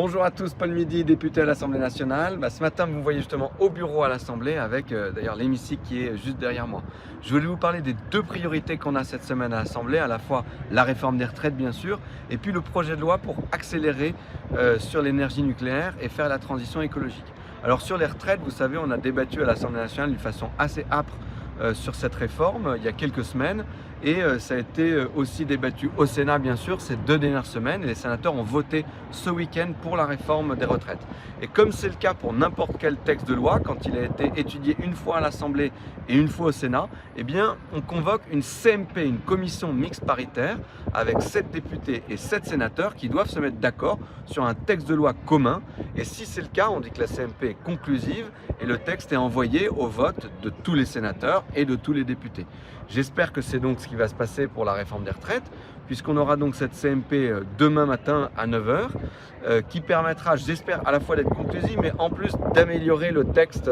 Bonjour à tous, Paul Midi, député à l'Assemblée nationale. Ce matin, vous me voyez justement au bureau à l'Assemblée avec d'ailleurs l'hémicycle qui est juste derrière moi. Je voulais vous parler des deux priorités qu'on a cette semaine à l'Assemblée, à la fois la réforme des retraites bien sûr, et puis le projet de loi pour accélérer sur l'énergie nucléaire et faire la transition écologique. Alors sur les retraites, vous savez, on a débattu à l'Assemblée nationale d'une façon assez âpre sur cette réforme il y a quelques semaines et ça a été aussi débattu au Sénat bien sûr ces 2 dernières semaines et les sénateurs ont voté ce week-end pour la réforme des retraites. Et comme c'est le cas pour n'importe quel texte de loi, quand il a été étudié une fois à l'Assemblée et une fois au Sénat, eh bien on convoque une CMP, une commission mixte paritaire avec 7 députés et 7 sénateurs qui doivent se mettre d'accord sur un texte de loi commun. Et si c'est le cas, on dit que la CMP est conclusive et le texte est envoyé au vote de tous les sénateurs et de tous les députés. J'espère que c'est donc ce qui va se passer pour la réforme des retraites, puisqu'on aura donc cette CMP demain matin à 9 h, qui permettra, j'espère, à la fois d'être conclusive, mais en plus d'améliorer le texte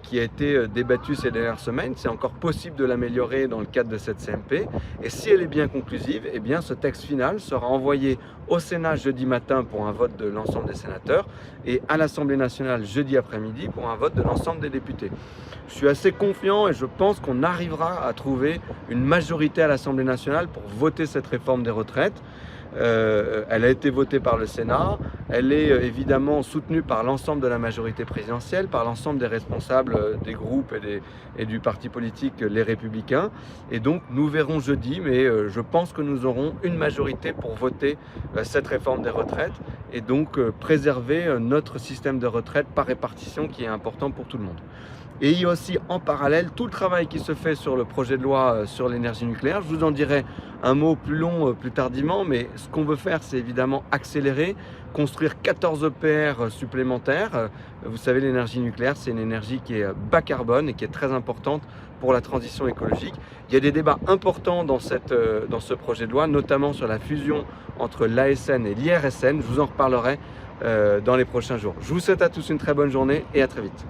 qui a été débattu ces dernières semaines. C'est encore possible de l'améliorer dans le cadre de cette CMP. Et si elle est bien conclusive, eh bien ce texte final sera envoyé au Sénat jeudi matin pour un vote de l'ensemble des sénateurs et à l'Assemblée nationale jeudi après-midi pour un vote de l'ensemble des députés. Je suis assez confiant et je pense qu'on arrivera à trouver une majorité à l'Assemblée nationale pour voter cette réforme des retraites. Elle a été votée par le Sénat, elle est évidemment soutenue par l'ensemble de la majorité présidentielle, par l'ensemble des responsables des groupes et du parti politique Les Républicains. Et donc nous verrons jeudi, mais je pense que nous aurons une majorité pour voter cette réforme des retraites et donc préserver notre système de retraite par répartition qui est important pour tout le monde. Et il y a aussi en parallèle tout le travail qui se fait sur le projet de loi sur l'énergie nucléaire. Je vous en dirai un mot plus long plus tardivement, mais ce qu'on veut faire, c'est évidemment accélérer, construire 14 EPR supplémentaires. Vous savez, l'énergie nucléaire, c'est une énergie qui est bas carbone et qui est très importante pour la transition écologique. Il y a des débats importants dans ce projet de loi, notamment sur la fusion entre l'ASN et l'IRSN. Je vous en reparlerai dans les prochains jours. Je vous souhaite à tous une très bonne journée et à très vite.